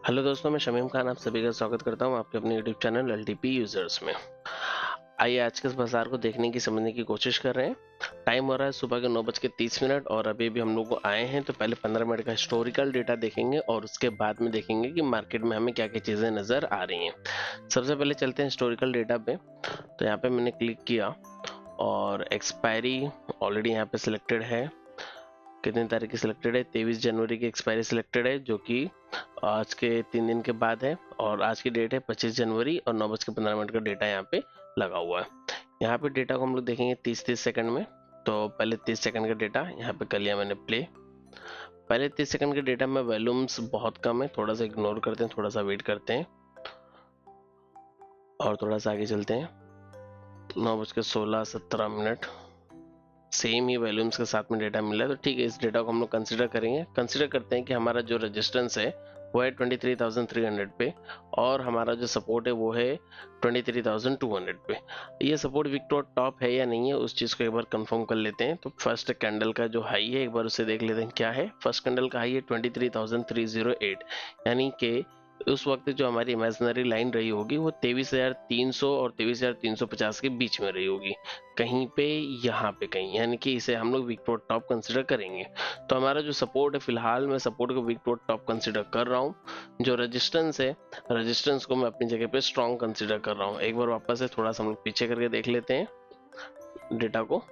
Hello दोस्तों, मैं शमीम खान आप सभी का स्वागत करता हूं आपके अपने यूट्यूब चैनल एलटीपी यूजर्स में। आइए आज के इस बाजार को देखने की समझने की कोशिश कर रहे हैं। टाइम हो रहा है सुबह के 9:30 और अभी भी हम लोग आए हैं, तो पहले 15 मिनट का हिस्टोरिकल डेटा देखेंगे और उसके बाद में देखेंगे कि मार्केट में हमें क्या क्या चीज़ें नज़र आ रही हैं। सबसे पहले चलते हैं हिस्टोरिकल डेटा पे। तो यहाँ पे मैंने क्लिक किया और एक्सपायरी ऑलरेडी यहाँ पे सिलेक्टेड है। कितनी तारीख की सिलेक्टेड है? 23 जनवरी की एक्सपायरी सिलेक्टेड है, जो कि आज के 3 दिन के बाद है। और आज की डेट है 25 जनवरी और 9:15 का डेटा यहाँ पे लगा हुआ है। यहाँ पे डेटा को हम लोग देखेंगे 30 सेकंड में। तो पहले 30 सेकंड का डेटा यहाँ पे कर लिया मैंने प्ले। पहले 30 सेकंड के डेटा में वॉल्यूम्स बहुत कम है, थोड़ा सा इग्नोर करते हैं, थोड़ा सा वेट करते हैं और थोड़ा सा आगे चलते हैं। 9:16-17 सेम ही वॉल्यूम्स के साथ में डेटा मिला है, तो ठीक है, इस डेटा को हम लोग कंसिडर करेंगे। कंसिडर करते हैं कि हमारा जो रेजिस्टेंस है वो है 23,300 पे और हमारा जो सपोर्ट है वो है 23,200 पे। ये सपोर्ट विक्टोर टॉप है या नहीं है, उस चीज़ को एक बार कंफर्म कर लेते हैं। तो फर्स्ट कैंडल का जो हाई है एक बार उसे देख लेते हैं क्या है। फर्स्ट कैंडल का हाई है 23,308, यानी कि उस वक्त जो हमारी इमेजिनरी लाइन रही होगी वो 23,300 और 23,350 के बीच में रही होगी, कहीं पे यहाँ पे कहीं, यानी कि इसे हम लोग विक्टोर टॉप कंसिडर करेंगे। तो हमारा जो सपोर्ट है, फिलहाल मैं सपोर्ट को विक्टोर टॉप कंसिडर कर रहा हूँ। जो रेजिस्टेंस है, रेजिस्टेंस को मैं अपनी जगह पे स्ट्रॉन्ग कंसिडर कर रहा हूँ। एक बार वापस से थोड़ा सा हम लोग पीछे करके देख लेते हैं डेटा को।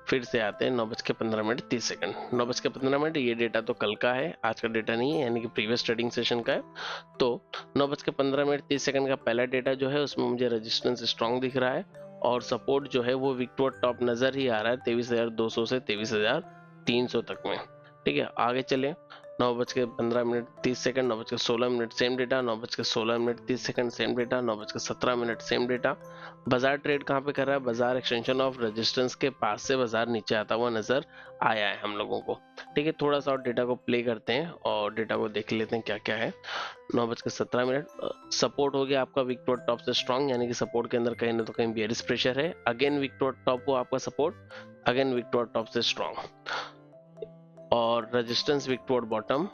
फिर से आते हैं 9:15-30। 9:15 ये डेटा तो कल का है, आज का डेटा नहीं है, यानी कि प्रीवियस ट्रेडिंग सेशन का है। तो 9:15-30 का पहला डेटा जो है उसमें मुझे रेजिस्टेंस स्ट्रॉन्ग दिख रहा है और सपोर्ट जो है वो विक्टोर टॉप नजर ही आ रहा है 23,200 से 23,300 तक में। ठीक है, आगे चले। 9:15-30, 9:16 same data, 9:16-30 same data, 9:17 same data. बाजार ट्रेड कहाँ पे कर रहा है? बाजार एक्सटेंशन ऑफ रेजिस्टेंस के पास से बाजार नीचे आता हुआ नजर आया है हम लोगों को। ठीक है, थोड़ा सा और डेटा को प्ले करते हैं और डेटा को देख लेते हैं क्या क्या है। 9:17 सपोर्ट हो गया आपका विक्टोर टॉप से स्ट्रॉन्ग, यानी कि सपोर्ट के अंदर कहीं ना तो कहीं बेयरिश प्रेशर है। अगेन विक्टोर टॉप को आपका सपोर्ट, अगेन विक्टोर टॉप से स्ट्रॉन्ग और रेजिस्टेंस विक्टोर बॉटम।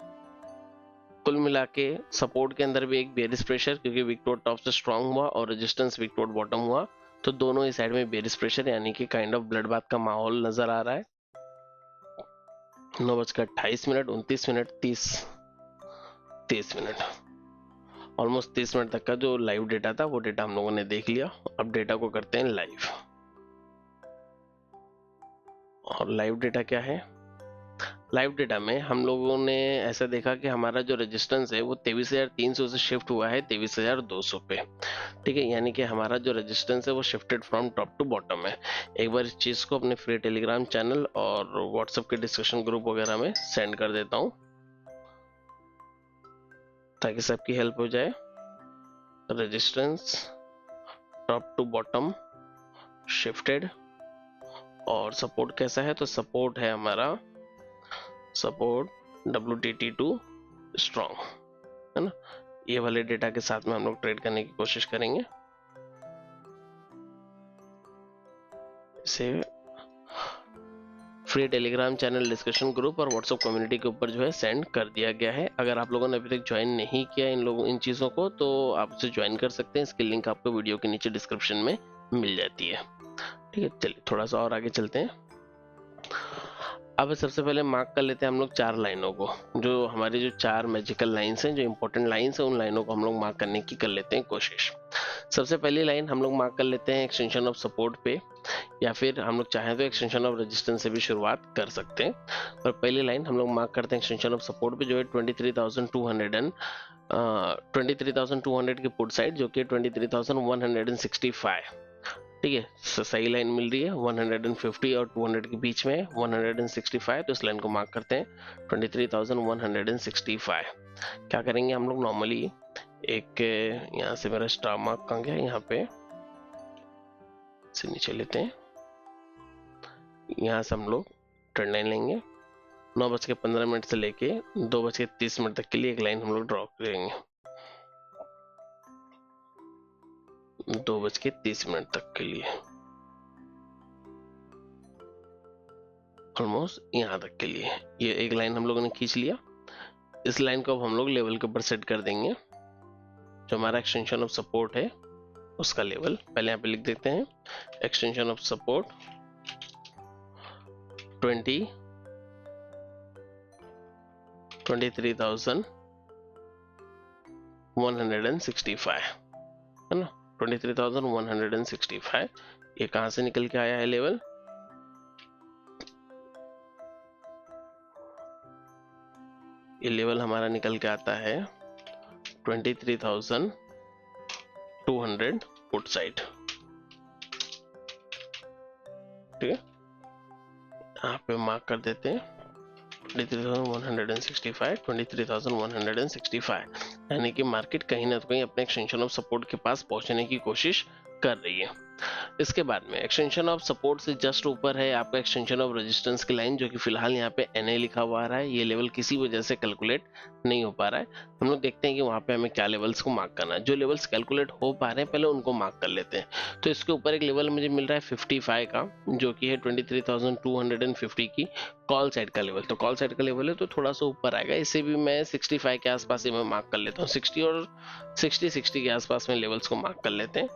कुल मिला के सपोर्ट के अंदर भी एक बेयरिश प्रेशर, क्योंकि विक्टोर टॉप से स्ट्रॉन्ग हुआ और रेजिस्टेंस विक्टोर बॉटम हुआ, तो दोनों ही साइड में बेयरिश प्रेशर, यानी कि काइंड ऑफ ब्लड बाथ का माहौल नजर आ रहा है। 9:28, 29, 30, ऑलमोस्ट 30 मिनट तक का जो लाइव डेटा था वो डेटा हम लोगों ने देख लिया। अब डेटा को करते हैं लाइव। और लाइव डेटा क्या है? लाइव डेटा में हम लोगों ने ऐसा देखा कि हमारा जो रेजिस्टेंस है वो 23,300 से शिफ्ट हुआ है 23,200 पे। ठीक है, यानी कि हमारा जो रेजिस्टेंस है वो shifted from top to bottom है। एक बार इस चीज को अपने फ्री टेलीग्राम चैनल और व्हाट्सएप के डिस्कशन ग्रुप वगैरह में सेंड कर देता हूँ ताकि सबकी हेल्प हो जाए। Resistance top to bottom shifted और सपोर्ट कैसा है? तो सपोर्ट है हमारा सपोर्ट WTT2 स्ट्रॉन्ग, है ना। ये वाले डेटा के साथ में हम लोग ट्रेड करने की कोशिश करेंगे। इसे free Telegram channel, discussion group और व्हाट्सएप कम्युनिटी के ऊपर जो है सेंड कर दिया गया है। अगर आप लोगों ने अभी तक ज्वाइन नहीं किया इन चीज़ों को, तो आप उसे ज्वाइन कर सकते हैं। इसकी लिंक आपको वीडियो के नीचे डिस्क्रिप्शन में मिल जाती है। ठीक है, चलिए थोड़ा सा और आगे चलते हैं। अब सबसे पहले मार्क कर लेते हैं हम लोग 4 लाइनों को, जो हमारी जो 4 मैजिकल लाइंस हैं, जो इंपॉर्टेंट लाइंस हैं, उन लाइनों को हम लोग मार्क करने की कर लेते हैं कोशिश। सबसे पहली लाइन हम लोग मार्क कर लेते हैं एक्सटेंशन ऑफ सपोर्ट पे, या फिर हम लोग चाहें तो एक्सटेंशन ऑफ रेजिस्टेंस से भी शुरुआत कर सकते हैं। और पहली लाइन हम लोग मार्क करते हैं एक्सटेंशन ऑफ सपोर्ट पे, जो है 23,200 की पुट साइड, जो कि 23,165। ठीक है, सही लाइन मिल रही है 150 और 200 के बीच में 165, तो इस लाइन को मार्क करते हैं 23,165। क्या करेंगे हम लोग? नॉर्मली एक, यहाँ से मेरा स्टार मार्क कहाँ गया, यहाँ पे से नीचे लेते हैं, यहाँ से हम लोग ट्रेंड लाइन लेंगे। 9:15 से लेके 2:30 तक के लिए एक लाइन हम लोग ड्रॉ करेंगे, 2:30 तक के लिए, ऑलमोस्ट यहाँ तक के लिए ये एक लाइन हम लोगों ने खींच लिया। इस लाइन को अब हम लोग लेवल के ऊपर सेट कर देंगे, जो हमारा एक्सटेंशन ऑफ सपोर्ट है उसका लेवल। पहले यहाँ पे लिख देते हैं एक्सटेंशन ऑफ सपोर्ट 23,165 है ना, 23,165। ये कहां से निकल के आया है लेवल, ये लेवल हमारा निकल के आता है 23,200 पुट साइड। ठीक है, यहाँ पे मार्क कर देते हैं 23,165, 23,165, यानी कि मार्केट कहीं ना कहीं अपने एक्सटेंशन ऑफ सपोर्ट के पास पहुंचने की कोशिश कर रही है। इसके बाद में एक्सटेंशन ऑफ सपोर्ट से जस्ट ऊपर है आपका एक्सटेंशन ऑफ रेजिस्टेंस की लाइन, जो कि फिलहाल यहाँ पे NA लिखा हुआ आ रहा है। ये लेवल किसी वजह से कैलकुलेट नहीं हो पा रहा है। हम लोग देखते हैं कि वहाँ पे हमें क्या लेवल्स को मार्क करना है। जो लेवल्स कैलकुलेट हो पा रहे हैं पहले उनको मार्क कर लेते हैं। तो इसके ऊपर एक लेवल मुझे मिल रहा है 55 का, जो कि है 23,250 की कॉल साइड का लेवल। तो कॉल साइड का लेवल है तो थोड़ा सा ऊपर आएगा, इसे भी मैं 65 के आसपास ही मैं मार्क कर लेता हूँ। 60 और 60 के आसपास में लेवल्स को मार्क कर लेते हैं।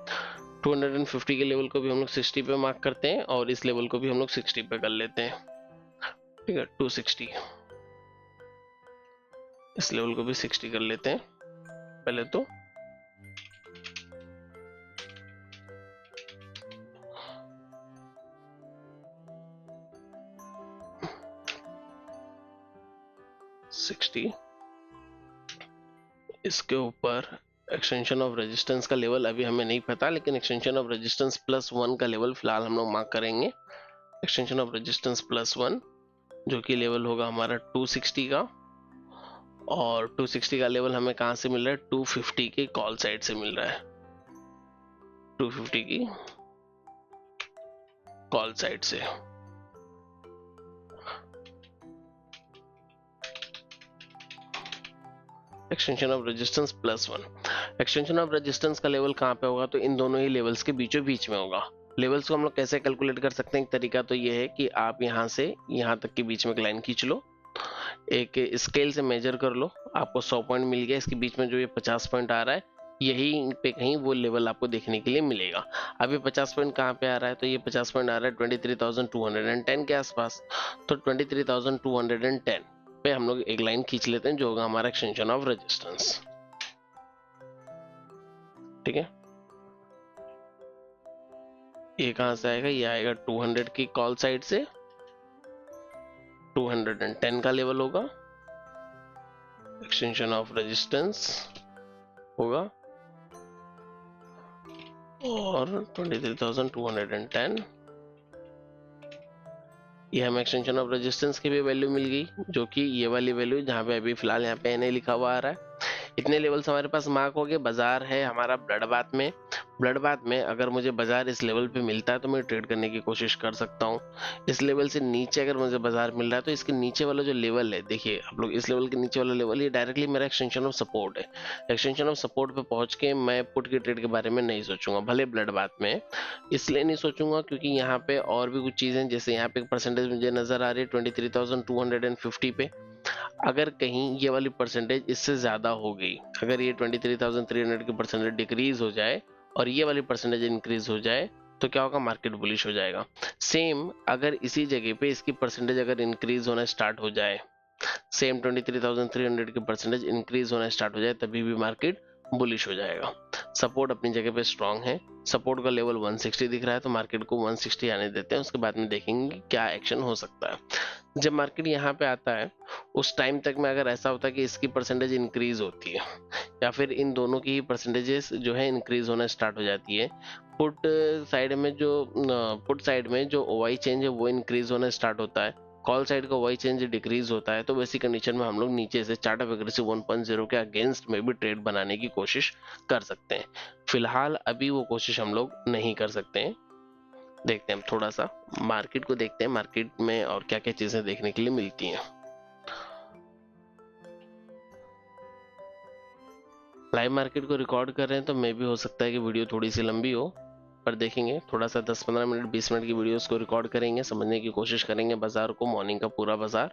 250 के लेवल को भी हम लोग 60 पे मार्क करते हैं और इस लेवल को भी हम लोग 60 पे कर लेते हैं। ठीक है, 260, इस लेवल को भी 60 कर लेते हैं पहले तो। इसके ऊपर एक्सटेंशन ऑफ रेजिस्टेंस का लेवल अभी हमें नहीं पता, लेकिन एक्सटेंशन ऑफ रेजिस्टेंस +1 का लेवल फिलहाल हम लोग मार्क करेंगे। एक्सटेंशन ऑफ रेजिस्टेंस +1 जो कि लेवल होगा हमारा 260 का, और 260 का लेवल हमें कहां से मिल रहा है, 250 के कॉल साइड से मिल रहा है। 250 की कॉल साइड से। Extension of resistance +1, extension of resistance का लेवल कहां पे होगा, तो इन दोनों ही लेवल्स के बीचों बीच में होगा। लेवल्स को हम लोग कैसे कैलकुलेट कर सकते हैं, एक तरीका तो ये है कि आप यहां से यहां तक के बीच में एक लाइन खींच लो, एक स्केल से मेजर कर लो, आपको 100 पॉइंट मिल गया। इसके बीच में जो ये 50 पॉइंट आ रहा है, यही पे कहीं वो लेवल आपको देखने के लिए मिलेगा। अब ये 50 पॉइंट कहाँ पे आ रहा है, तो ये 50 पॉइंट आ रहा है 23,210 के आसपास। तो 23,210 पे हम लोग एक लाइन खींच लेते हैं, जो होगा हमारा एक्सटेंशन ऑफ रेजिस्टेंस। ठीक है, ये कहां से आएगा, ये आएगा 200 की कॉल साइड से, 210 का लेवल होगा, एक्सटेंशन ऑफ रेजिस्टेंस होगा, और 23,210 ये हमें एक्सटेंशन ऑफ रेजिस्टेंस की भी वैल्यू मिल गई, जो कि ये वाली वैल्यू जहाँ पे अभी फिलहाल यहाँ पे NA लिखा हुआ आ रहा है। इतने लेवल्स हमारे पास मार्क हो गए। बाजार है हमारा ब्लड बाथ में। ब्लड बाथ में अगर मुझे बाजार इस लेवल पे मिलता है तो मैं ट्रेड करने की कोशिश कर सकता हूँ। इस लेवल से नीचे अगर मुझे बाजार मिल रहा है तो इसके नीचे वाला जो लेवल है, देखिए आप लोग, इस लेवल के नीचे वाला लेवल ये डायरेक्टली मेरा एक्सटेंशन ऑफ सपोर्ट है। एक्सटेंशन ऑफ सपोर्ट पे पहुंच के मैं पुट की ट्रेड के बारे में नहीं सोचूंगा, भले ब्लड बाथ में। इसलिए नहीं सोचूंगा क्योंकि यहाँ पे और भी कुछ चीजें, जैसे यहाँ पे एक परसेंटेज मुझे नजर आ रही है 23,250 पे। अगर कहीं ये वाली परसेंटेज इससे ज्यादा हो गई, अगर ये 23,300 की परसेंटेज डिक्रीज हो जाए और ये वाली परसेंटेज इंक्रीज हो जाए, तो क्या होगा, मार्केट बुलिश हो जाएगा। सेम अगर इसी जगह पे इसकी परसेंटेज अगर इंक्रीज होना स्टार्ट हो जाए, सेम 23,300 की परसेंटेज इंक्रीज होना स्टार्ट हो जाए, तभी भी मार्केट बुलिश हो जाएगा। सपोर्ट अपनी जगह पे स्ट्रांग है, सपोर्ट का लेवल 160 दिख रहा है, तो मार्केट को 160 आने देते हैं, उसके बाद में देखेंगे क्या एक्शन हो सकता है। जब मार्केट यहाँ पे आता है उस टाइम तक में अगर ऐसा होता है कि इसकी परसेंटेज इंक्रीज होती है या फिर इन दोनों की परसेंटेजेस जो है इंक्रीज होना स्टार्ट हो जाती है, पुट साइड में जो OI चेंज है वो इंक्रीज होना स्टार्ट होता है, कॉल साइड का OI चेंज डिक्रीज होता है, तो वैसी कंडीशन में हम लोग नीचे से चार्ट ऑफ एग्रेसिव 1.0 के अगेंस्ट में भी ट्रेड बनाने की कोशिश कर सकते हैं। फिलहाल अभी वो कोशिश हम लोग नहीं कर सकते हैं। देखते हैं हम थोड़ा सा मार्केट को देखते हैं, मार्केट में और क्या क्या चीजें देखने के लिए मिलती हैं। लाइव मार्केट को रिकॉर्ड कर रहे हैं तो मे भी हो सकता है कि वीडियो थोड़ी सी लंबी हो, पर देखेंगे थोड़ा सा 10-15 मिनट 20 मिनट की वीडियोस को रिकॉर्ड करेंगे, समझने की कोशिश करेंगे बाजार को, मॉर्निंग का पूरा बाजार।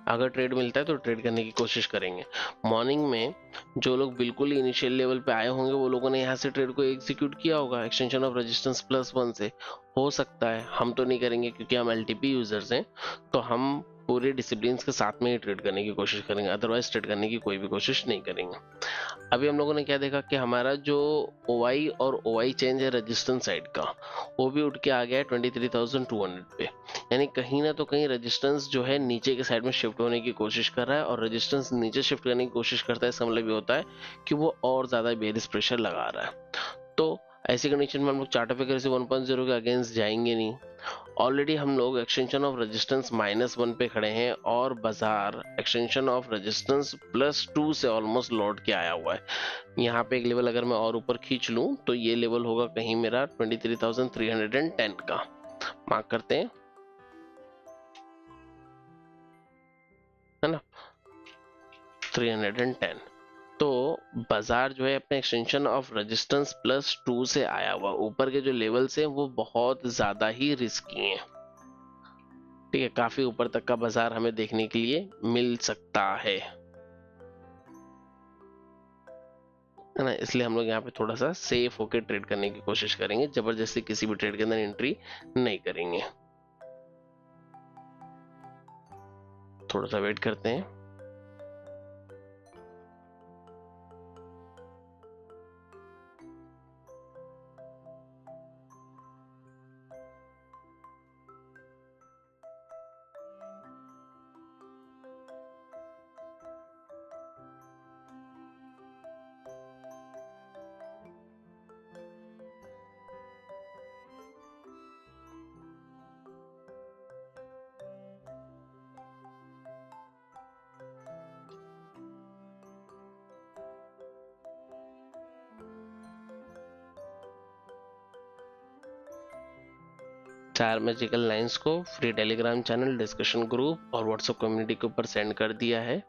अगर ट्रेड मिलता है तो ट्रेड करने की कोशिश करेंगे। मॉर्निंग में जो लोग बिल्कुल ही इनिशियल लेवल पे आए होंगे वो लोगों ने यहाँ से ट्रेड को एग्जीक्यूट किया होगा एक्सटेंशन ऑफ रेजिस्टेंस +1 से। हो सकता है, हम तो नहीं करेंगे क्योंकि हम एलटीपी यूजर्स हैं, तो हम पूरे डिसिप्लिन के साथ में ही ट्रेड करने की कोशिश करेंगे, अदरवाइज ट्रेड करने की कोई भी कोशिश नहीं करेंगे। अभी हम लोगों ने क्या देखा कि हमारा जो OI और OI चेंज है रेजिस्टेंस साइड का, वो भी उठ के आ गया है 23,200 पे। यानी कहीं ना तो कहीं रेजिस्टेंस जो है नीचे के साइड में शिफ्ट होने की कोशिश कर रहा है, और रेजिस्टेंस नीचे शिफ्ट करने की कोशिश करता है, इसका मतलब ये होता है कि वो और ज्यादा बेरिश प्रेशर लगा रहा है। तो ऐसी कंडीशन में हम लोग चार्ट ऑफ एक्यूरेसी 1.0 के अगेंस्ट जाएंगे नहीं। ऑलरेडी हम लोग एक्सटेंशन ऑफ रेजिस्टेंस -1 पे खड़े हैं, और बाजार एक्सटेंशन ऑफ रेजिस्टेंस +2 से ऑलमोस्ट लौट के आया हुआ है। यहाँ पे एक लेवल अगर मैं और ऊपर खींच लूं तो ये लेवल होगा कहीं मेरा 23,310 का। मार्क करते हैं, है ना, 310। तो बाजार जो है अपने एक्सटेंशन ऑफ रेजिस्टेंस +2 से आया हुआ, ऊपर के जो लेवल्स हैं वो बहुत ज्यादा ही रिस्की हैं। ठीक है, काफी ऊपर तक का बाजार हमें देखने के लिए मिल सकता है ना। इसलिए हम लोग यहाँ पे थोड़ा सा सेफ होकर ट्रेड करने की कोशिश करेंगे, जबरदस्ती किसी भी ट्रेड के अंदर एंट्री नहीं करेंगे। थोड़ा सा वेट करते हैं। चार मैजिकल लाइंस को free Telegram channel, discussion group और व्हाट्सएप कम्युनिटी के ऊपर सेंड कर दिया है।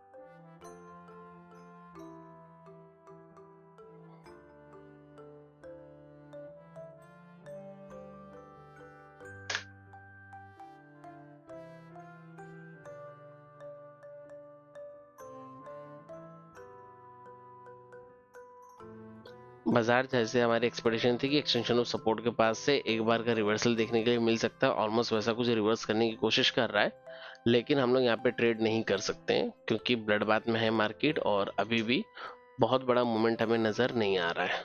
बाजार जैसे हमारी एक्सपेक्टेशन थी कि एक्सटेंशन ऑफ सपोर्ट के पास से एक बार का रिवर्सल देखने के लिए मिल सकता है, ऑलमोस्ट वैसा कुछ रिवर्स करने की कोशिश कर रहा है, लेकिन हम लोग यहाँ पे ट्रेड नहीं कर सकते हैं क्योंकि ब्लड बाथ में है मार्केट, और अभी भी बहुत बड़ा मूवमेंट हमें नजर नहीं आ रहा है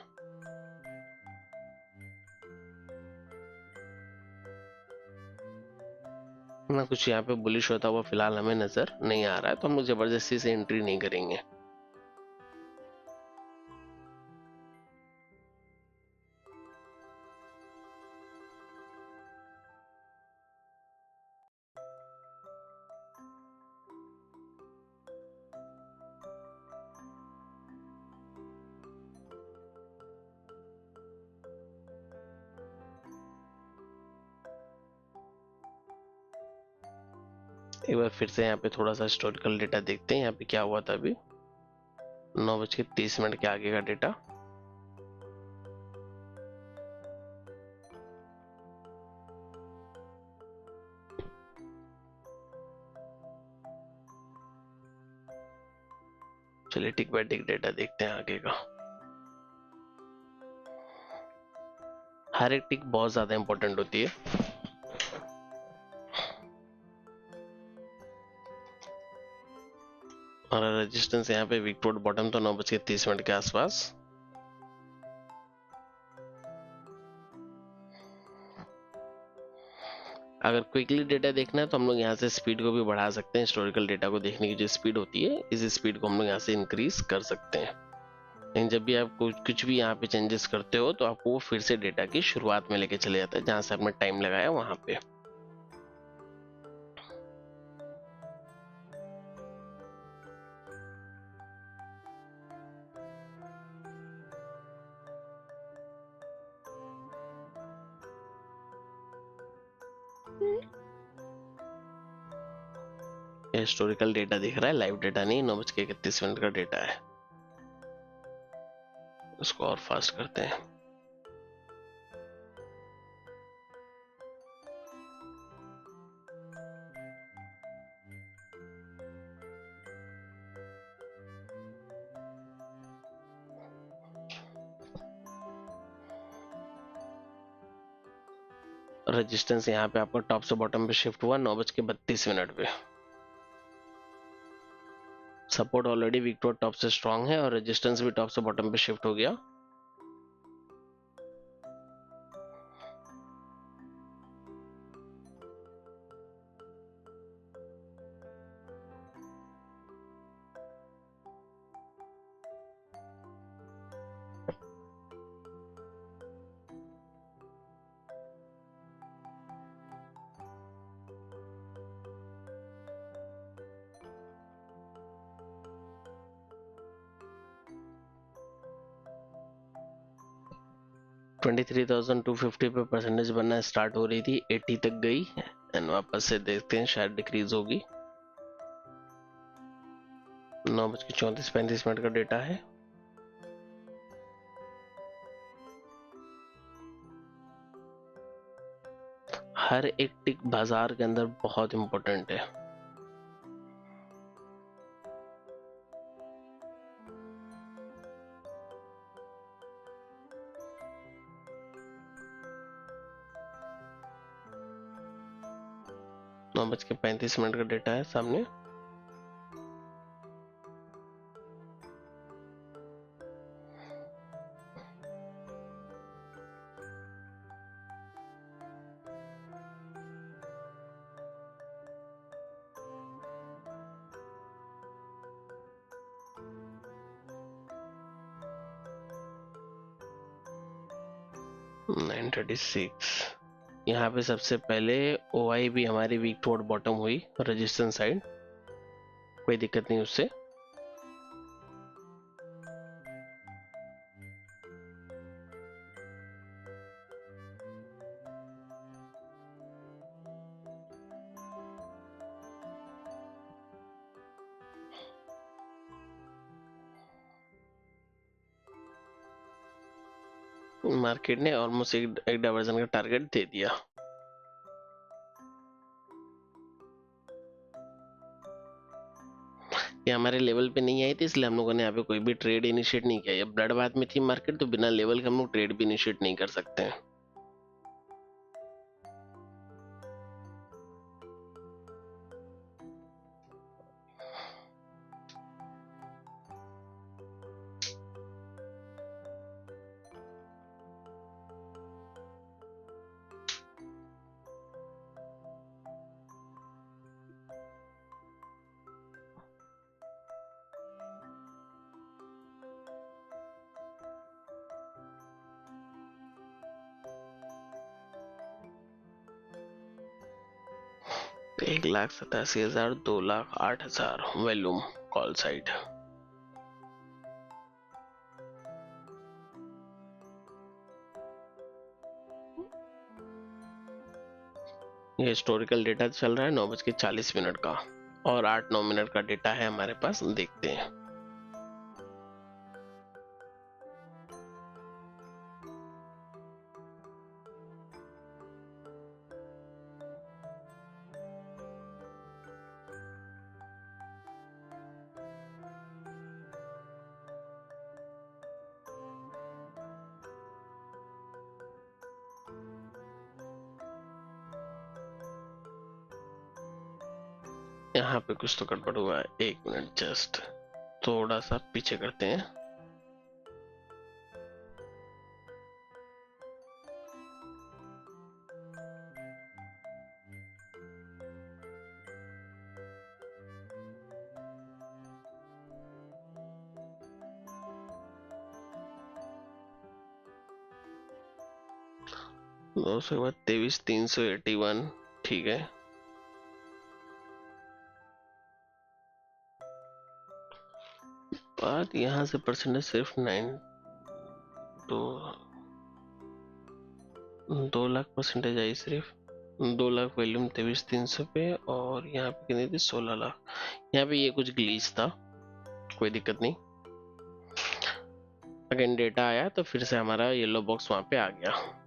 ना। कुछ यहाँ पे बुलिश होता हुआ फिलहाल हमें नजर नहीं आ रहा है, तो हम लोग जबरदस्ती से एंट्री नहीं करेंगे। एक बार फिर से यहाँ पे थोड़ा सा हिस्टोरिकल डेटा देखते हैं, यहाँ पे क्या हुआ था अभी 9:30 के आगे का डेटा। चलिए टिक बाय टिक डेटा देखते हैं आगे का। हर एक टिक बहुत ज्यादा इंपॉर्टेंट होती है। और रेजिस्टेंस यहाँ पे वीक टोड बॉटम तो 9:30 के आसपास। अगर क्विकली डेटा देखना है तो हम लोग यहाँ से स्पीड को भी बढ़ा सकते हैं। हिस्टोरिकल डेटा को देखने की जो स्पीड होती है, इस स्पीड को हम लोग यहाँ से इंक्रीज कर सकते हैं। लेकिन जब भी आप कुछ भी यहाँ पे चेंजेस करते हो तो आपको वो फिर से डेटा की शुरुआत में लेके चले जाता है, जहां से आपने टाइम लगाया वहां पे। हिस्टोरिकल डेटा दिख रहा है, लाइव डेटा नहीं, 9:31 का डेटा है। उसको और फास्ट करते हैं। रेजिस्टेंस यहाँ पे आपका टॉप से बॉटम पे शिफ्ट हुआ 9:32 पे। Support already weak to top से स्ट्रांग है और रेजिस्टेंस भी टॉप से बॉटम पे शिफ्ट हो गया। $23,250 पे परसेंटेज बनना स्टार्ट हो रही थी, 80 तक गई एंड वापस से देखते हैं शायद डिक्रीज होगी। 9:34-35 का डेटा है। हर एक टिक बाजार के अंदर बहुत इंपॉर्टेंट है। नौ बज के 35 का डेटा है सामने। $936 यहाँ पे सबसे पहले OI भी हमारी वीक टुवर्ड बॉटम हुई रेजिस्टेंस साइड, कोई दिक्कत नहीं उससे। मार्केट ने ऑलमोस्ट एक डाइवर्जन का टारगेट दे दिया। ये हमारे लेवल पे नहीं आई थी, इसलिए हम लोगों ने यहाँ पे कोई भी ट्रेड इनिशिएट नहीं किया। ब्लड बाथ में थी मार्केट, तो बिना लेवल के हम लोग ट्रेड भी इनिशिएट नहीं कर सकते हैं। तो 1,87,000, 2,08,000 वॉल्यूम कॉल साइड। ये हिस्टोरिकल डेटा चल रहा है 9:40 का, और 8-9 मिनट का डेटा है हमारे पास, देखते हैं। यहाँ पे कुछ तो गड़बड़ हुआ है, 1 मिनट जस्ट थोड़ा सा पीछे करते हैं। उसके बाद 23,381, ठीक है। बात यहाँ से परसेंटेज सिर्फ 2 लाख परसेंटेज आई सिर्फ। 2 लाख वॉल्यूम 23,300 पे, और यहाँ पे कितनी थी? 16 लाख। यहाँ पे ये कुछ ग्लीच था, कोई दिक्कत नहीं। अगेन डेटा आया तो फिर से हमारा येलो बॉक्स वहां पे आ गया।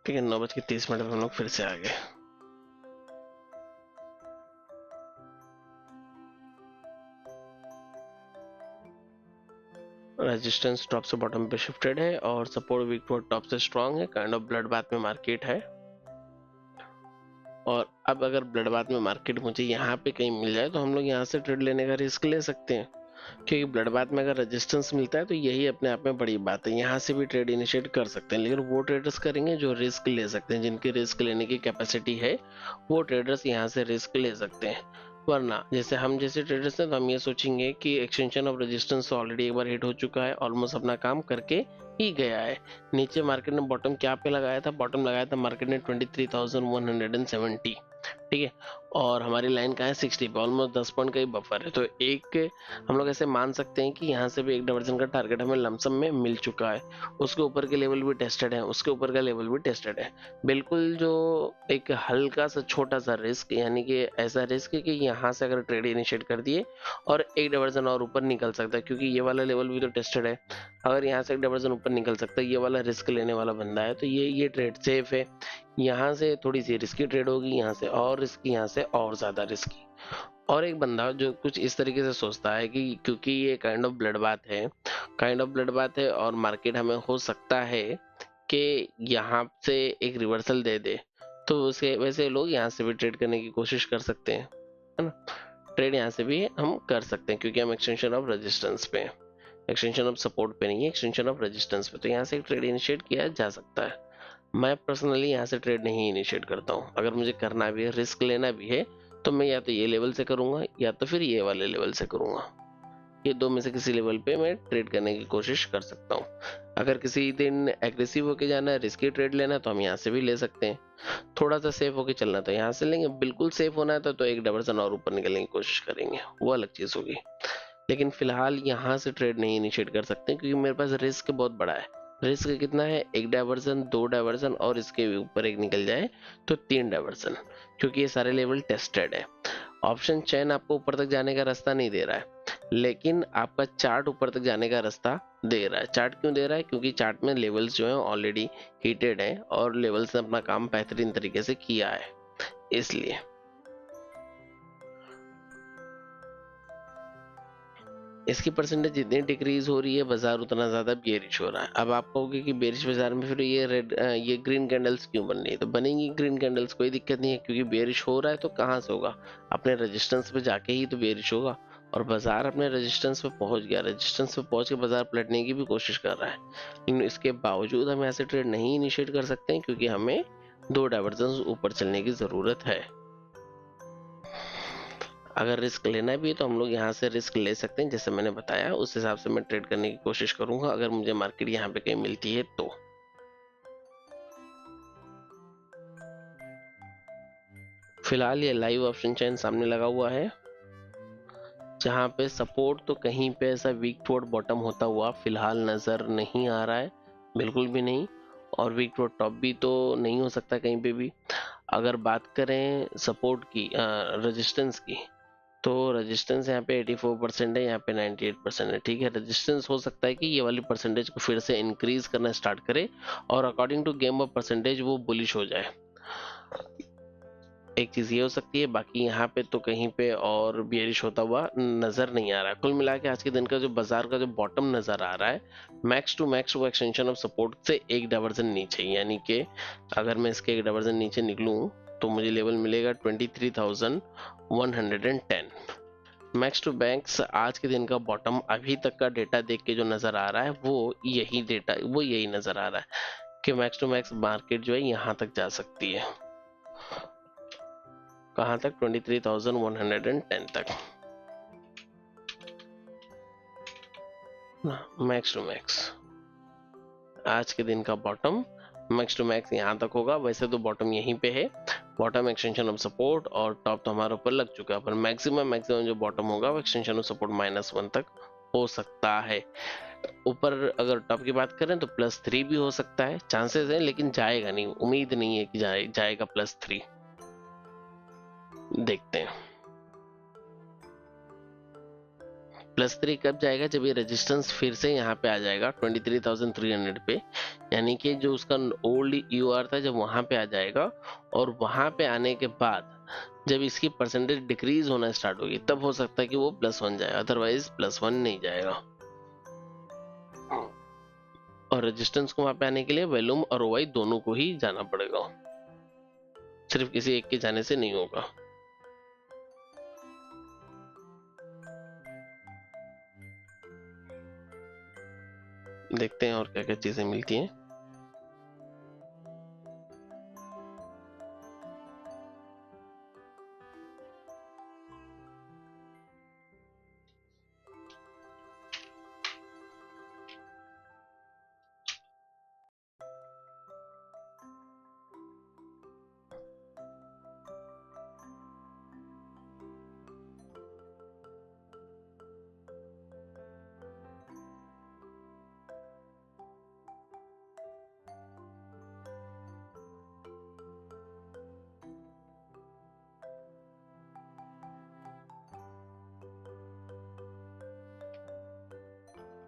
ठीक है, 9:30 पे हम लोग फिर से आ गए। रेजिस्टेंस टॉप से बॉटम पे शिफ्टेड है और सपोर्ट वीक टू टॉप से स्ट्रांग है, काइंड ऑफ ब्लड बाथ में मार्केट है। और अब अगर ब्लड बाथ में मार्केट मुझे यहाँ पे कहीं मिल जाए तो हम लोग यहाँ से ट्रेड लेने का रिस्क ले सकते हैं, क्योंकि ब्लड बाथ में अगर रेजिस्टेंस मिलता है तो यही अपने आप में बड़ी बात है, यहाँ से भी ट्रेड इनिशिएट कर सकते हैं। लेकिन वो ट्रेडर्स करेंगे जो रिस्क ले सकते हैं, जिनकी रिस्क लेने की कैपेसिटी है, वो ट्रेडर्स यहाँ से रिस्क ले सकते हैं। वरना जैसे हम जैसे ट्रेडर्स हैं तो हम ये सोचेंगे कि एक्सटेंशन ऑफ रेजिस्टेंस ऑलरेडी एक बार हिट हो चुका है, ऑलमोस्ट अपना काम करके ही गया है। नीचे मार्केट ने बॉटम क्या पे लगाया था, बॉटम लगाया था मार्केट ने 23,170, ठीक है। और हमारी लाइन कहाँ है 60 पे, ऑलमोस्ट 10 पॉइंट का ही बफर है। तो एक हम लोग ऐसे मान सकते हैं कि यहाँ से भी एक डाइवर्जन का टारगेट हमें लमसम में मिल चुका है। उसके ऊपर के लेवल भी टेस्टेड है, उसके ऊपर का लेवल भी टेस्टेड है। बिल्कुल जो एक हल्का सा छोटा सा रिस्क, यानी कि ऐसा रिस्क है कि यहाँ से अगर ट्रेड इनिशिएट कर दिए और एक डाइवर्जन और ऊपर निकल सकता है, क्योंकि ये वाला लेवल भी तो टेस्टेड है। अगर यहाँ से एक डाइवर्जन ऊपर निकल सकता है, ये वाला रिस्क लेने वाला बंदा है, तो ये ट्रेड सेफ है। यहाँ से थोड़ी सी रिस्की ट्रेड होगी, यहाँ से और रिस्की, यहाँ से और ज्यादा रिस्की। और एक बंदा जो कुछ इस तरीके से सोचता है कि क्योंकि ये काइंड ऑफ ब्लड बात है, काइंड ऑफ ब्लड बात है और मार्केट हमें हो सकता है कि यहाँ से एक रिवर्सल दे दे, तो उसके वैसे लोग यहाँ से भी ट्रेड करने की कोशिश कर सकते हैं, है ना। ट्रेड यहाँ से भी हम कर सकते हैं क्योंकि हम एक्सटेंशन ऑफ रेजिस्टेंस पे, एक्सटेंशन ऑफ सपोर्ट पे नहीं है, एक्सटेंशन ऑफ रेजिस्टेंस पे, तो यहाँ से एक ट्रेड इनिशिएट किया जा सकता है। मैं पर्सनली यहाँ से ट्रेड नहीं इनिशिएट करता हूँ। अगर मुझे करना भी है, रिस्क लेना भी है, तो मैं या तो ये लेवल से करूंगा या तो फिर ये वाले लेवल से करूंगा। ये दो में से किसी लेवल पे मैं ट्रेड करने की कोशिश कर सकता हूँ। अगर किसी दिन एग्रेसिव होके जाना है, रिस्की ट्रेड लेना है, तो हम यहाँ से भी ले सकते हैं। थोड़ा सा सेफ होके चलना तो यहाँ से लेंगे, बिल्कुल सेफ होना है तो एक डाइवर्जन और ऊपर निकलने की कोशिश करेंगे, वो अलग चीज होगी। लेकिन फिलहाल यहाँ से ट्रेड नहीं इनिशिएट कर सकते क्योंकि मेरे पास रिस्क बहुत बड़ा है। रिस्क कितना है, एक डाइवर्जन, दो डाइवर्जन और इसके ऊपर एक निकल जाए तो तीन डाइवर्जन, क्योंकि ये सारे लेवल टेस्टेड है। ऑप्शन चेन आपको ऊपर तक जाने का रास्ता नहीं दे रहा है, लेकिन आपका चार्ट ऊपर तक जाने का रास्ता दे रहा है। चार्ट क्यों दे रहा है, क्योंकि चार्ट में लेवल्स जो है ऑलरेडी हीटेड है और लेवल्स ने अपना काम बेहतरीन तरीके से किया है, इसलिए। इसकी परसेंटेज जितनी डिक्रीज हो रही है, बाजार उतना ज्यादा बेरिश हो रहा है। अब आप कहोगे कि बेरिश बाजार में फिर ये ग्रीन कैंडल्स क्यों बन रही है, तो बनेंगी ग्रीन कैंडल्स, कोई दिक्कत नहीं है, क्योंकि बेरिश हो रहा है तो कहाँ से होगा, अपने रेजिस्टेंस पे जाके ही तो बेरिश होगा। और बाजार अपने रेजिस्टेंस पे पहुंच गया, रेजिस्टेंस पे पहुंच के बाजार पलटने की भी कोशिश कर रहा है, लेकिन इसके बावजूद हम ऐसे ट्रेड नहीं इनिशिएट कर सकते हैं क्योंकि हमें दो डाइवर्जन ऊपर चलने की जरूरत है। अगर रिस्क लेना भी है तो हम लोग यहाँ से रिस्क ले सकते हैं, जैसे मैंने बताया उस हिसाब से मैं ट्रेड करने की कोशिश करूंगा अगर मुझे मार्केट यहाँ पे कहीं मिलती है तो। फिलहाल ये लाइव ऑप्शन चेन सामने लगा हुआ है, जहाँ पे सपोर्ट तो कहीं पे ऐसा वीक टुवर्ड बॉटम होता हुआ फिलहाल नजर नहीं आ रहा है, बिल्कुल भी नहीं। और वीक टुवर्ड टॉप भी तो नहीं हो सकता कहीं पे भी। अगर बात करें सपोर्ट की, रेजिस्टेंस की, तो रेजिस्टेंस यहाँ पे 84% है, यहाँ पे 98% है, ठीक है। रेजिस्टेंस हो सकता है कि ये वाली परसेंटेज को फिर से इंक्रीज करना स्टार्ट करे और according to game of percentage वो बुलिश हो जाए, एक चीज ये हो सकती है। बाकी यहाँ पे तो कहीं पे और बियरिश होता हुआ नजर नहीं आ रहा है। कुल मिला के आज के दिन का जो बाजार का जो बॉटम नजर आ रहा है, मैक्स टू मैक्स वो एक्सटेंशन ऑफ सपोर्ट से एक डाइवर्जन नीचे, यानी कि अगर मैं इसके एक डाइवर्जन नीचे निकलूं तो मुझे लेवल मिलेगा 23,110। मैक्स टू बैंक्स आज के दिन का बॉटम अभी तक का डेटा देख के जो नजर आ रहा है वो यही नजर आ रहा है कि मैक्स टू मैक्स मार्केट जो है यहाँ तक जा सकती है। कहाँ तक, 23,110 तक मैक्स टू मैक्स। आज के दिन का बॉटम मैक्स टू मैक्स यहाँ तक होगा। वैसे तो बॉटम यहीं पे है, बॉटम एक्सटेंशन ऑफ सपोर्ट और टॉप तो हमारे ऊपर लग चुका है, पर मैक्सिमम जो बॉटम होगा वो एक्सटेंशन ऑफ सपोर्ट -1 तक हो सकता है। ऊपर अगर टॉप की बात करें तो +3 भी हो सकता है, चांसेस है, लेकिन जाएगा नहीं, उम्मीद नहीं है कि जाएगा +3, देखते हैं। +3 कब जाएगा, जब ये रेजिस्टेंस फिर से यहाँ पे आ जाएगा 23,300 पे, यानी कि जो उसका ओल्ड यूआर था जब वहां पे आ जाएगा, और वहां पे आने के बाद जब इसकी परसेंटेज डिक्रीज होना स्टार्ट होगी तब हो सकता है कि वो +1 जाए, अदरवाइज +1 नहीं जाएगा। और रेजिस्टेंस को वहां पे आने के लिए वैल्यूम और ओवाई दोनों को ही जाना पड़ेगा, सिर्फ किसी एक के जाने से नहीं होगा। देखते हैं और क्या क्या चीजें मिलती हैं।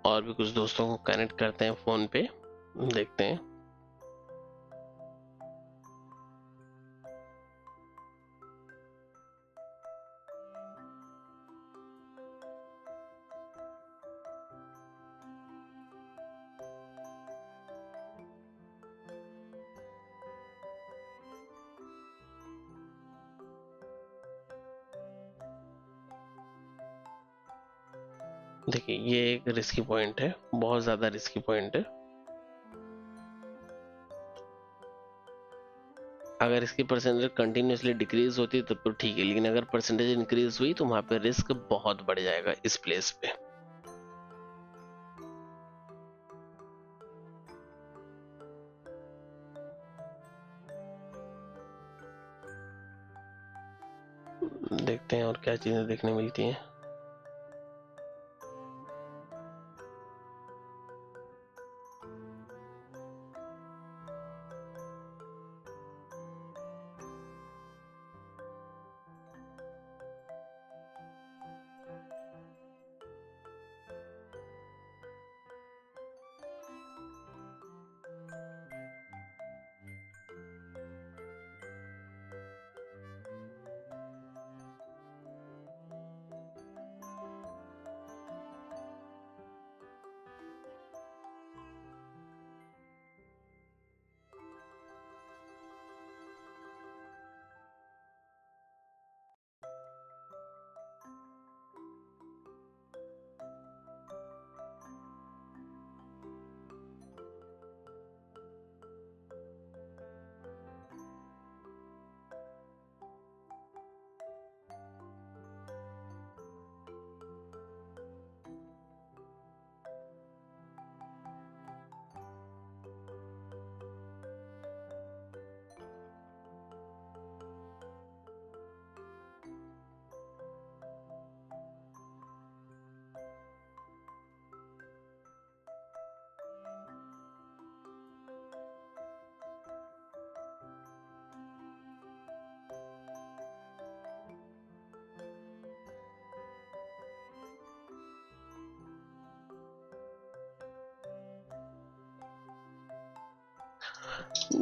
और भी कुछ दोस्तों को कनेक्ट करते हैं फोन पे, देखते हैं। देखिए ये एक रिस्की पॉइंट है, बहुत ज्यादा रिस्की पॉइंट है। अगर इसकी परसेंटेज कंटिन्यूसली डिक्रीज होती है तो ठीक है, लेकिन अगर परसेंटेज इंक्रीज हुई तो वहां पे रिस्क बहुत बढ़ जाएगा इस प्लेस पे। देखते हैं और क्या चीजें देखने मिलती हैं।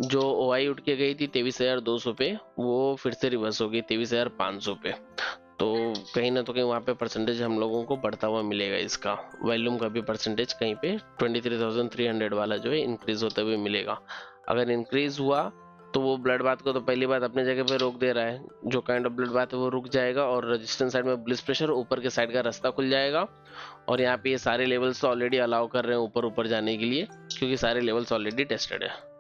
जो ओआई उठ के गई थी 23,200 पे, वो फिर से रिवर्स हो गई 23,500 पे। तो कहीं ना तो कहीं वहाँ पे परसेंटेज हम लोगों को बढ़ता हुआ मिलेगा। इसका वॉल्यूम का भी परसेंटेज कहीं पे 23,300 वाला जो है इंक्रीज होते हुए मिलेगा। अगर इंक्रीज हुआ तो वो ब्लड बाथ को तो पहली बात अपने जगह पे रोक दे रहा है, जो काइंड ऑफ ब्लड बाथ है वो रुक जाएगा, और रजिस्टेंस साइड में ब्लिस प्रेशर ऊपर के साइड का रास्ता खुल जाएगा। और यहाँ पे ये सारे लेवल्स तो ऑलरेडी अलाउ कर रहे हैं ऊपर ऊपर जाने के लिए, क्योंकि सारे लेवल्स ऑलरेडी टेस्टेड है।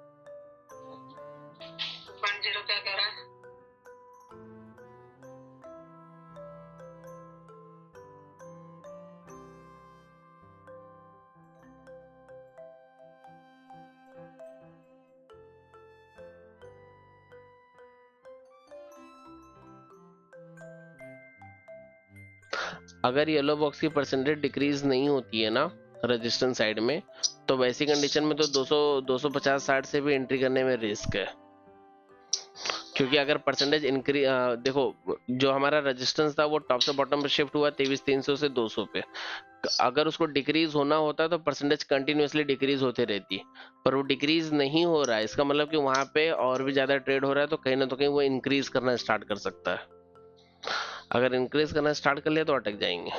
अगर येलो बॉक्स की परसेंटेज डिक्रीज नहीं होती है ना रजिस्टेंस साइड में, तो वैसी कंडीशन में तो 200 250 60 से भी एंट्री करने में रिस्क है। क्योंकि अगर परसेंटेज इंक्रीज, देखो जो हमारा रेजिस्टेंस था वो टॉप से बॉटम पे शिफ्ट हुआ 23,300 से 200 पे। अगर उसको डिक्रीज होना होता तो परसेंटेज कंटिन्यूसली डिक्रीज होते रहती, पर वो डिक्रीज नहीं हो रहा है। इसका मतलब कि वहां पे और भी ज्यादा ट्रेड हो रहा है, तो कहीं ना तो कहीं वो इंक्रीज करना स्टार्ट कर सकता है। अगर इंक्रीज करना स्टार्ट कर लिया तो अटक जाएंगे।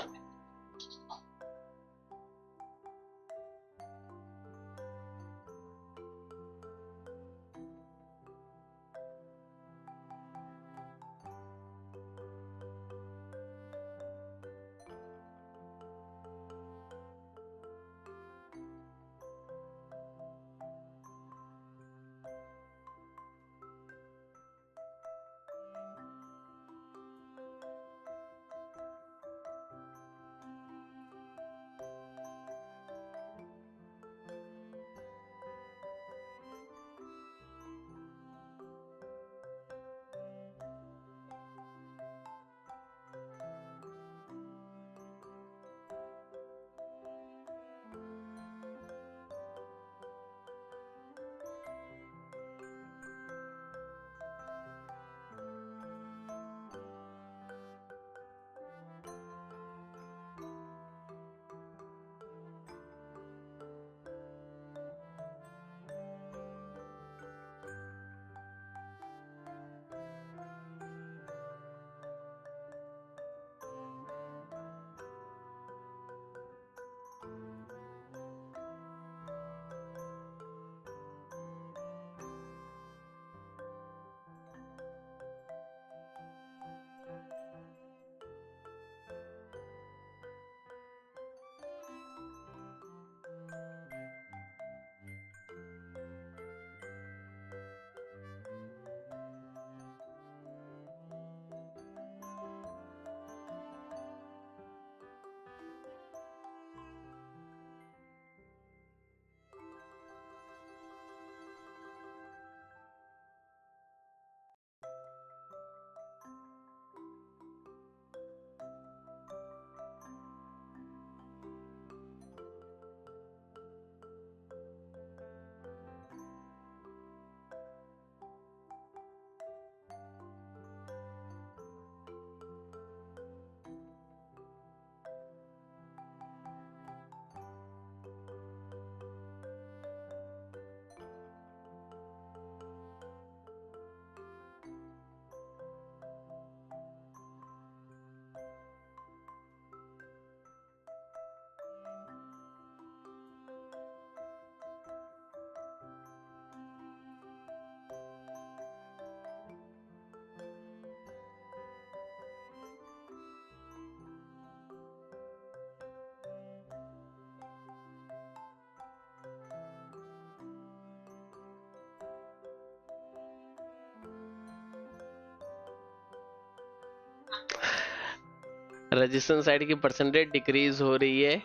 रजिस्ट्रेशन साइड की परसेंटेज डिक्रीज हो रही है,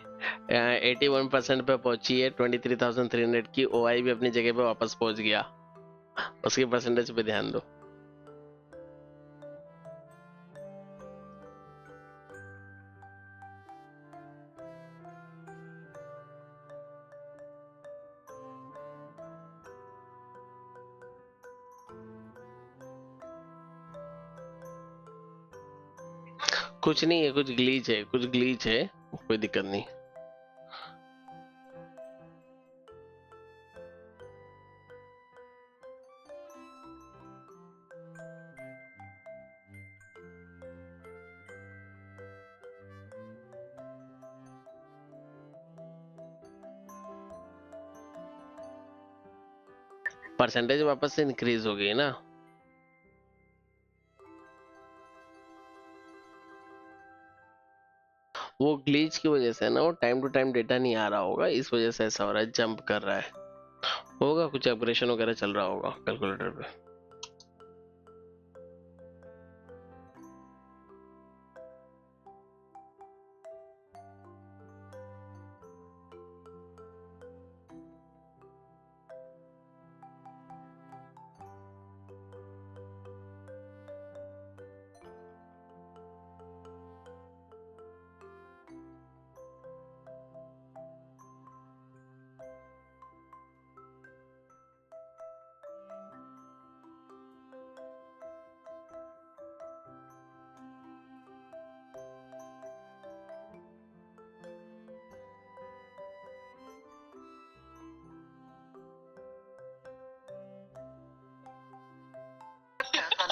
81% पे पहुंची है। 23,300 की ओआई भी अपनी जगह पे वापस पहुंच गया, उसकी परसेंटेज पे ध्यान दो। कुछ नहीं है, कुछ ग्लीच है, कोई दिक्कत नहीं। परसेंटेज वापस से इंक्रीज हो गई ना। वो ग्लीच की वजह से ना, वो टाइम टू टाइम डेटा नहीं आ रहा होगा, इस वजह से ऐसा हो रहा है, जंप कर रहा है। होगा कुछ ऑपरेशन वगैरह चल रहा होगा कैलकुलेटर पे।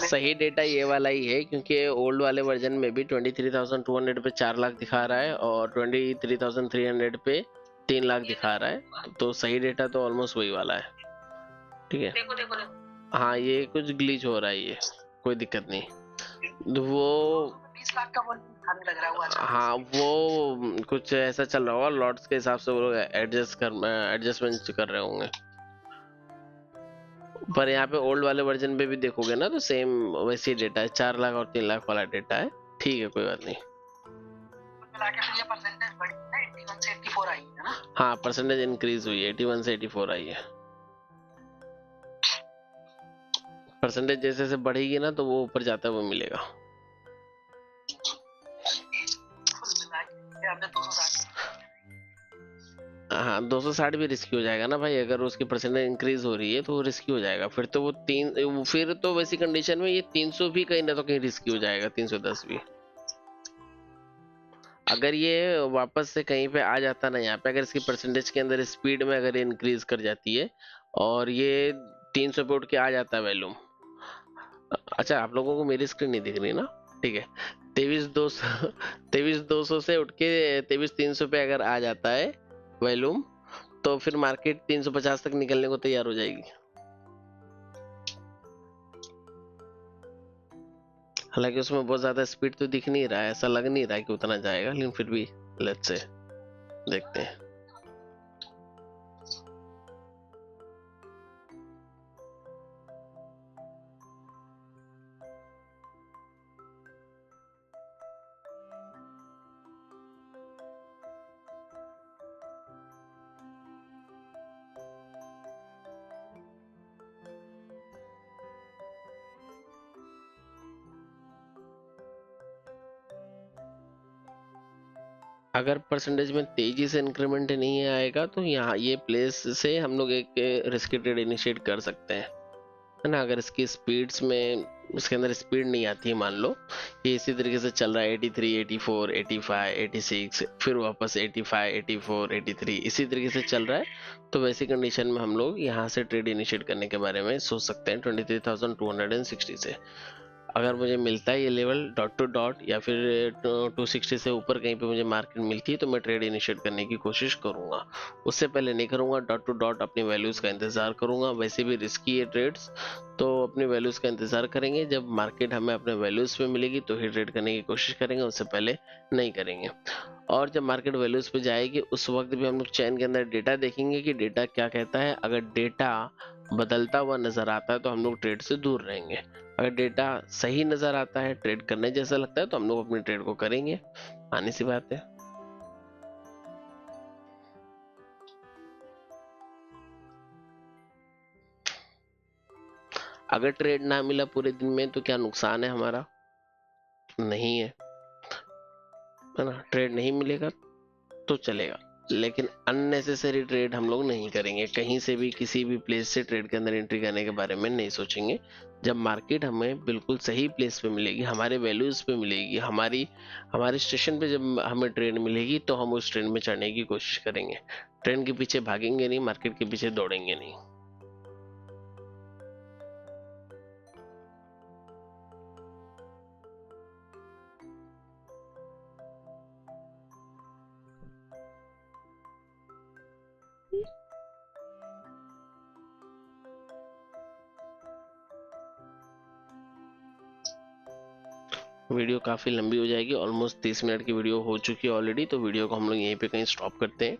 सही डेटा ये वाला ही है, क्योंकि ओल्ड वाले वर्जन में भी 23,200 पे 4 लाख दिखा रहा है और 23,300 पे 3 लाख दिखा रहा है, तो सही डेटा तो ऑलमोस्ट वही वाला है। ठीक है, देखो देखो देखो। हाँ, ये कुछ ग्लिच हो रहा है, ये कोई दिक्कत नहीं। वो 20 लाख का लग रहा है। हाँ, वो कुछ ऐसा चल रहा होगा, लॉट्स के हिसाब से वो लोग एडजस्टमेंट कर रहे होंगे। पर यहाँ पे ओल्ड वाले वर्जन पे भी देखोगे ना, तो सेम वैसी डेटा है, 4 लाख और 3 लाख वाला डेटा है। ठीक है, कोई बात नहीं। हाँ, परसेंटेज इंक्रीज हुई है, 81 से 84 आई है। परसेंटेज जैसे जैसे बढ़ेगी ना, तो वो ऊपर जाता है, वो मिलेगा। हाँ, 260 भी रिस्की हो जाएगा ना भाई, अगर उसकी परसेंटेज इंक्रीज हो रही है तो वो रिस्की हो जाएगा। फिर तो फिर तो वैसी कंडीशन में ये 300 भी कहीं ना तो कहीं रिस्की हो जाएगा, 310 भी। अगर ये वापस से कहीं पे आ जाता ना, यहाँ पे अगर इसकी परसेंटेज के अंदर स्पीड में अगर इंक्रीज कर जाती है और ये 300 पे उठ के आ जाता है वैल्यूम। अच्छा, आप लोगों को मेरी स्क्रीन नहीं दिख रही ना? ठीक है, 23,200 23,200 से उठ के 23,300 पे अगर आ जाता है वैल्यूम, तो फिर मार्केट 350 तक निकलने को तैयार हो जाएगी। हालांकि उसमें बहुत ज्यादा स्पीड तो दिख नहीं रहा है, ऐसा लग नहीं रहा है कि उतना जाएगा, लेकिन फिर भी लेट्स से देखते हैं। अगर परसेंटेज में तेजी से इंक्रीमेंट नहीं आएगा, तो यहाँ ये प्लेस से हम लोग एक रिस्की ट्रेड इनिशिएट कर सकते हैं, है ना। अगर इसकी स्पीड्स में, इसके अंदर स्पीड नहीं आती है, मान लो ये इसी तरीके से चल रहा है, 83, 84, 85, 86, फिर वापस 85, 84, 83, इसी तरीके से चल रहा है, तो वैसी कंडीशन में हम लोग यहाँ से ट्रेड इनिशिएट करने के बारे में सोच सकते हैं 23,260 से। अगर मुझे मिलता है ये लेवल डॉट टू डॉट, या फिर 260 से ऊपर कहीं पे मुझे मार्केट मिलती है, तो मैं ट्रेड इनिशिएट करने की कोशिश करूंगा। उससे पहले नहीं करूंगा, डॉट टू डॉट अपनी वैल्यूज का इंतजार करूंगा। वैसे भी रिस्की है ट्रेड्स, तो अपनी वैल्यूज का इंतजार करेंगे। जब मार्केट हमें अपने वैल्यूज पे मिलेगी तो ही ट्रेड करने की कोशिश करेंगे, उससे पहले नहीं करेंगे। और जब मार्केट वैल्यूज पे जाएगी, उस वक्त भी हम लोग चैन के अंदर डेटा देखेंगे कि डेटा क्या कहता है। अगर डेटा बदलता हुआ नजर आता है तो हम लोग ट्रेड से दूर रहेंगे, अगर डेटा सही नजर आता है, ट्रेड करने जैसा लगता है, तो हम लोग अपनी ट्रेड को करेंगे, आनी सी बात है। अगर ट्रेड ना मिला पूरे दिन में तो क्या नुकसान है हमारा? नहीं है ना। ट्रेड नहीं मिलेगा तो चलेगा, लेकिन अननेसेसरी ट्रेड हम लोग नहीं करेंगे। कहीं से भी किसी भी प्लेस से ट्रेड के अंदर एंट्री करने के बारे में नहीं सोचेंगे। जब मार्केट हमें बिल्कुल सही प्लेस पे मिलेगी, हमारे वैल्यूज पे मिलेगी, हमारे स्टेशन पे जब हमें ट्रेड मिलेगी, तो हम उस ट्रेन में चढ़ने की कोशिश करेंगे। ट्रेन के पीछे भागेंगे नहीं, मार्केट के पीछे दौड़ेंगे नहीं। वीडियो काफ़ी लंबी हो जाएगी, ऑलमोस्ट 30 मिनट की वीडियो हो चुकी है ऑलरेडी, तो वीडियो को हम लोग यहीं पे कहीं स्टॉप करते हैं।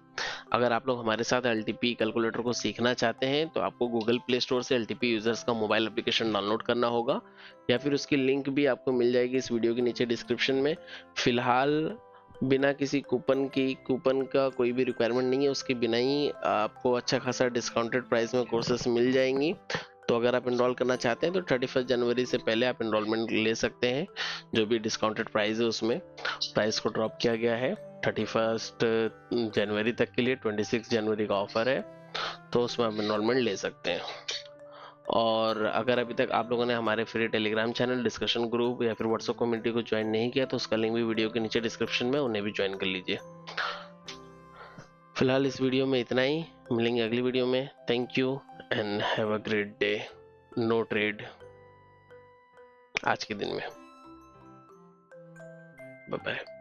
अगर आप लोग हमारे साथ LTP कैलकुलेटर को सीखना चाहते हैं तो आपको गूगल प्ले स्टोर से LTP यूजर्स का मोबाइल एप्लीकेशन डाउनलोड करना होगा, या फिर उसकी लिंक भी आपको मिल जाएगी इस वीडियो के नीचे डिस्क्रिप्शन में। फिलहाल बिना किसी कूपन का कोई भी रिक्वायरमेंट नहीं है, उसके बिना ही आपको अच्छा खासा डिस्काउंटेड प्राइस में कोर्सेस मिल जाएंगी। तो अगर आप इनरोल करना चाहते हैं तो 31 जनवरी से पहले आप इनरोलमेंट ले सकते हैं। जो भी डिस्काउंटेड प्राइस है उसमें प्राइस को ड्रॉप किया गया है 31 जनवरी तक के लिए। 26 जनवरी का ऑफर है, तो उसमें आप इनरोलमेंट ले सकते हैं। और अगर अभी तक आप लोगों ने हमारे free Telegram channel, discussion group या फिर व्हाट्सएप कम्युनिटी को ज्वाइन नहीं किया, तो उसका लिंक भी वीडियो के नीचे डिस्क्रिप्शन में, उन्हें भी ज्वाइन कर लीजिए। फिलहाल इस वीडियो में इतना ही, मिलेंगे अगली वीडियो में। Thank you and have a great day. No trade आज के दिन में। Bye bye.